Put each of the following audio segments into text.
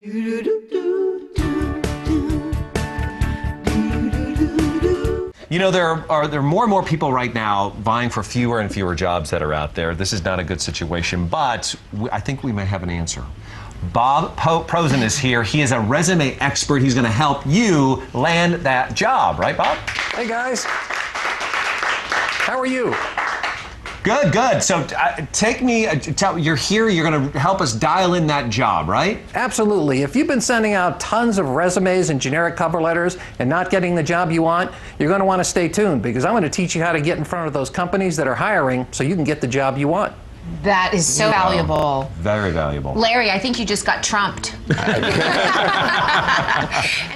You know, there are more and more people right now vying for fewer and fewer jobs that are out there. This is not a good situation, but I think we may have an answer. Bob Prosen is here. He is a resume expert. He's going to help you land that job, right, Bob? Hey, guys. How are you? Good, good. So you're here, you're going to help us dial in that job, right? Absolutely. If you've been sending out tons of resumes and generic cover letters and not getting the job you want, you're going to want to stay tuned because I'm going to teach you how to get in front of those companies that are hiring so you can get the job you want. That is so valuable. Very valuable. Larry, I think you just got trumped. And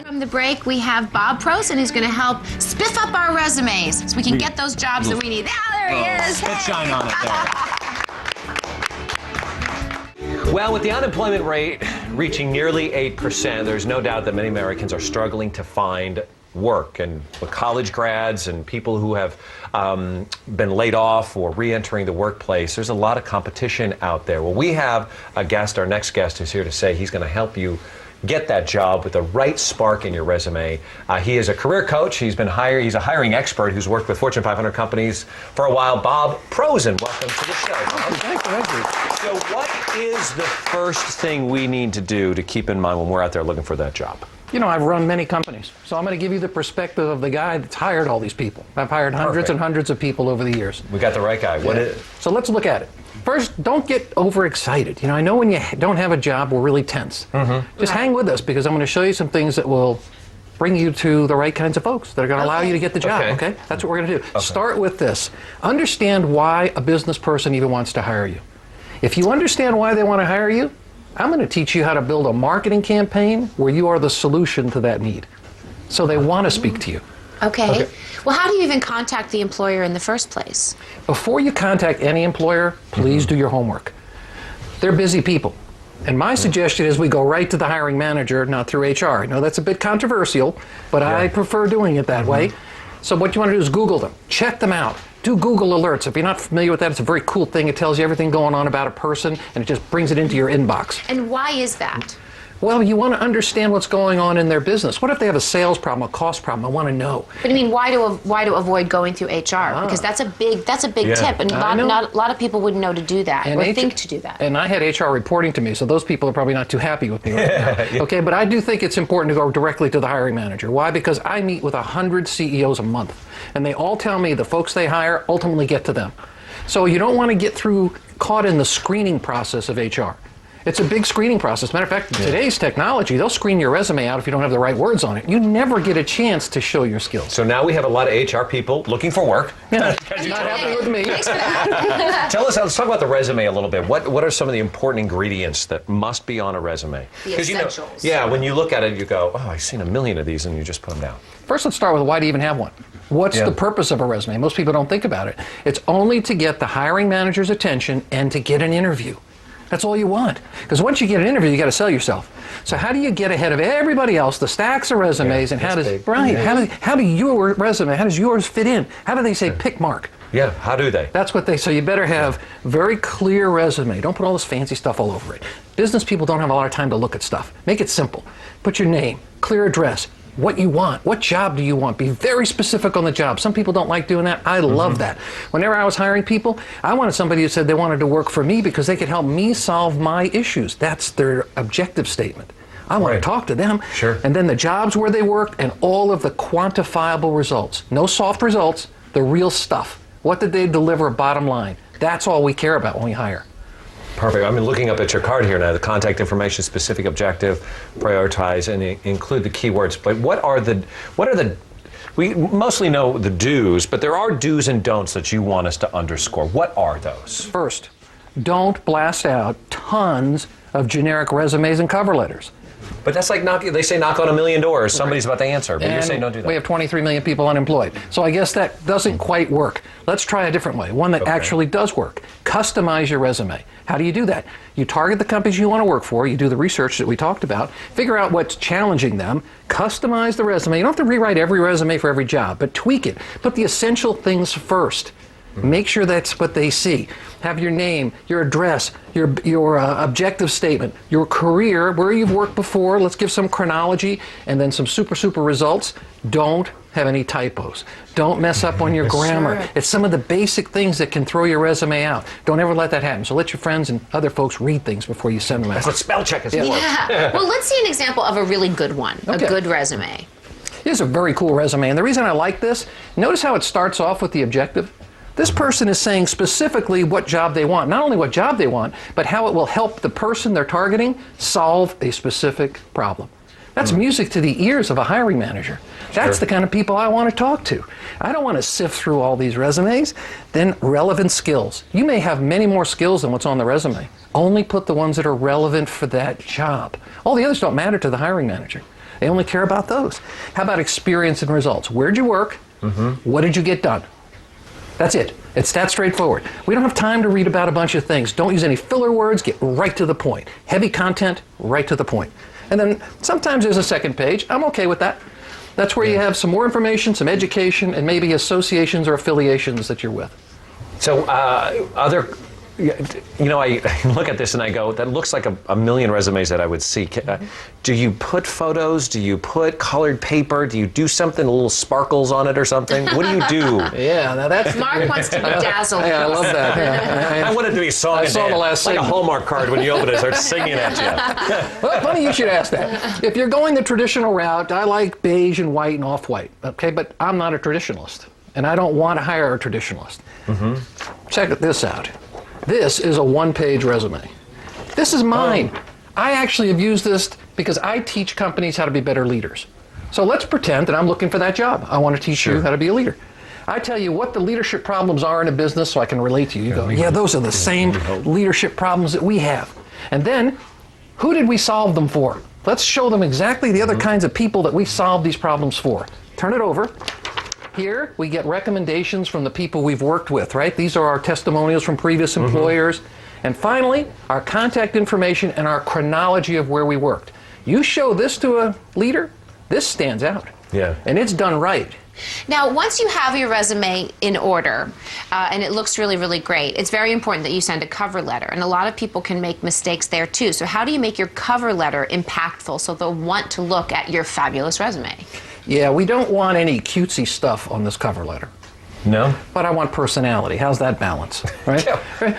from the break, we have Bob Prosen who's going to help spiff up our resumes so we can get those jobs that we need. Ah, there he is. Spit shine on it there. Well, with the unemployment rate reaching nearly 8%, there's no doubt that many Americans are struggling to find work, and with college grads and people who have been laid off or re-entering the workplace, there's a lot of competition out there. Well, we have a guest, our next guest, who's here to say he's going to help you get that job with the right spark in your resume. He is a career coach. He's a hiring expert who's worked with Fortune 500 companies for a while. Bob Prosen, welcome to the show, Bob. Thank you. So what is the first thing we need to do to keep in mind when we're out there looking for that job? You know, I've run many companies, so I'm going to give you the perspective of the guy that's hired all these people. I've hired hundreds and hundreds of people over the years. We got the right guy. What is it? So let's look at it. First, don't get overexcited. You know, I know when you don't have a job, we're really tense. Just hang with us because I'm going to show you some things that will bring you to the right kinds of folks that are going to allow you to get the job, okay? That's what we're going to do. Okay. Start with this. Understand why a business person even wants to hire you. If you understand why they want to hire you, I'm going to teach you how to build a marketing campaign where you are the solution to that need. So they want to speak to you. Okay. Well, how do you even contact the employer in the first place? Before you contact any employer, please do your homework. They're busy people. And my suggestion is we go right to the hiring manager, not through HR. I know that's a bit controversial, but I prefer doing it that way. So what you want to do is Google them. Check them out. Do Google Alerts. If you're not familiar with that, it's a very cool thing. It tells you everything going on about a person, and it just brings it into your inbox. And why is that? Well, you want to understand what's going on in their business. What if they have a sales problem, a cost problem? I want to know. But I mean, why to avoid going through HR? Because that's a big tip, and a lot of people wouldn't know to do that or think to do that. And I had HR reporting to me, so those people are probably not too happy with me right now. Okay, but I do think it's important to go directly to the hiring manager. Why? Because I meet with 100 CEOs a month, and they all tell me the folks they hire ultimately get to them. So you don't want to get caught in the screening process of HR. It's a big screening process. Matter of fact, today's technology, they'll screen your resume out if you don't have the right words on it. You never get a chance to show your skills. So now we have a lot of HR people looking for work. Yeah, not happening with me. Thanks for that. Let's talk about the resume a little bit. What are some of the important ingredients that must be on a resume? The essentials. When you look at it, you go, oh, I've seen a million of these, and you just put them down. First, let's start with why do you even have one? What's the purpose of a resume? Most people don't think about it. It's only to get the hiring manager's attention and to get an interview. That's all you want. Because once you get an interview, you got to sell yourself. So how do you get ahead of everybody else, the stacks of resumes, and how does your resume, how does yours fit in? How do they say pick mark? Yeah, how do they? That's what they say. You better have very clear resume. Don't put all this fancy stuff all over it. Business people don't have a lot of time to look at stuff. Make it simple. Put your name, clear address, what you want. What job do you want? Be very specific on the job. Some people don't like doing that. I love that. Whenever I was hiring people, I wanted somebody who said they wanted to work for me because they could help me solve my issues. That's their objective statement. I want to talk to them. Sure. And then the jobs where they worked and all of the quantifiable results. No soft results, the real stuff. What did they deliver bottom line? That's all we care about when we hire. Perfect. I'm looking up at your card here now. The contact information, specific objective, prioritize, and include the keywords. But what are the? We mostly know the do's, but there are do's and don'ts that you want us to underscore. What are those? First, don't blast out tons of generic resumes and cover letters. But that's like they say knock on a million doors. Somebody's about to answer, but you're saying don't do that. We have 23 million people unemployed. So I guess that doesn't quite work. Let's try a different way, one that actually does work. Customize your resume. How do you do that? You target the companies you want to work for, you do the research that we talked about, figure out what's challenging them, customize the resume. You don't have to rewrite every resume for every job, but tweak it. Put the essential things first. Make sure that's what they see. Have your name, your address, your objective statement, your career, where you've worked before. Let's give some chronology and then some super results. Don't have any typos. Don't mess up on your grammar. Sure. It's some of the basic things that can throw your resume out. Don't ever let that happen. So let your friends and other folks read things before you send them out. That's what spell check is for. Yeah. Well, let's see an example of a really good one, Okay. a good resume. Here's a very cool resume, and the reason I like this, notice how it starts off with the objective. This person is saying specifically what job they want. Not only what job they want, but how it will help the person they're targeting solve a specific problem. That's music to the ears of a hiring manager. That's the kind of people I want to talk to. I don't want to sift through all these resumes. Then relevant skills. You may have many more skills than what's on the resume. Only put the ones that are relevant for that job. All the others don't matter to the hiring manager. They only care about those. How about experience and results? Where'd you work? What did you get done? That's it. It's that straightforward. We don't have time to read about a bunch of things. Don't use any filler words. Get right to the point. Heavy content, right to the point. And then sometimes there's a second page. I'm okay with that. That's where you have some more information, some education, and maybe associations or affiliations that you're with. So I look at this and I go, that looks like a million resumes that I would see. Do you put photos? Do you put colored paper? Do you do something, little sparkles on it or something? What do you do? Yeah, now that's... Mark wants to bedazzle. Hey, I love that. Yeah, I want it to be song. I saw the last like a segment. Hallmark card when you open it, it starts singing at you. Well, funny you should ask that. If you're going the traditional route, I like beige and white and off-white, okay? But I'm not a traditionalist, and I don't want to hire a traditionalist. Check this out. This is a one-page resume. This is mine. I actually have used this because I teach companies how to be better leaders. So let's pretend that I'm looking for that job. I want to teach you how to be a leader. I tell you what the leadership problems are in a business so I can relate to you. You go, yeah, those are the same leadership problems that we have. And then, who did we solve them for? Let's show them exactly the other kinds of people that we solved these problems for. Turn it over. Here, we get recommendations from the people we've worked with, right? These are our testimonials from previous employers. And finally, our contact information and our chronology of where we worked. You show this to a leader, this stands out. Yeah. And it's done right. Now, once you have your resume in order, and it looks really great, it's very important that you send a cover letter. And a lot of people can make mistakes there too. So how do you make your cover letter impactful so they'll want to look at your fabulous resume? Yeah, we don't want any cutesy stuff on this cover letter. No? But I want personality. How's that balance? Right?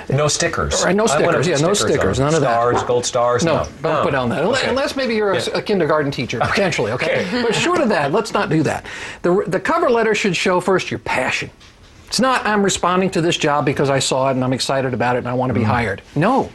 No stickers. Right, no I wanna stickers. put Yeah, no stickers. on. None of that. Stars, gold stars. No, don't put on that. Okay. Unless maybe you're a kindergarten teacher, potentially, okay? But short of that, let's not do that. The cover letter should show first your passion. It's not, I'm responding to this job because I saw it and I'm excited about it and I want to be hired. No.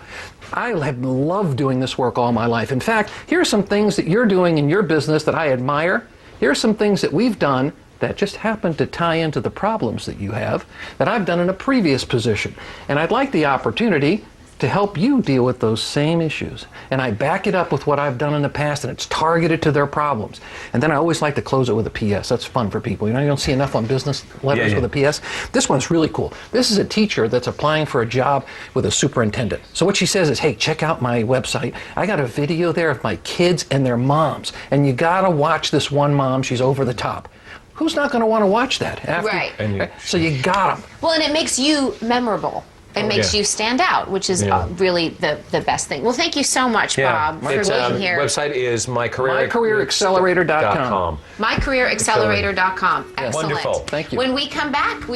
I have loved doing this work all my life. In fact, here are some things that you're doing in your business that I admire. Here are some things that we've done that just happen to tie into the problems that you have that I've done in a previous position. And I'd like the opportunity to help you deal with those same issues. And I back it up with what I've done in the past, and it's targeted to their problems. And then I always like to close it with a PS. That's fun for people. You know, you don't see enough on business letters with a PS. This one's really cool. This is a teacher that's applying for a job with a superintendent. So what she says is, hey, check out my website. I got a video there of my kids and their moms. And you gotta watch this one mom. She's over the top. Who's not going to want to watch that? Right. So you got them. Well, and it makes you memorable. It makes you stand out, which is really the best thing. Well, thank you so much, Bob, for being here. Website is mycareeraccelerator.com. mycareeraccelerator.com. Excellent. Wonderful. Thank you. When we come back,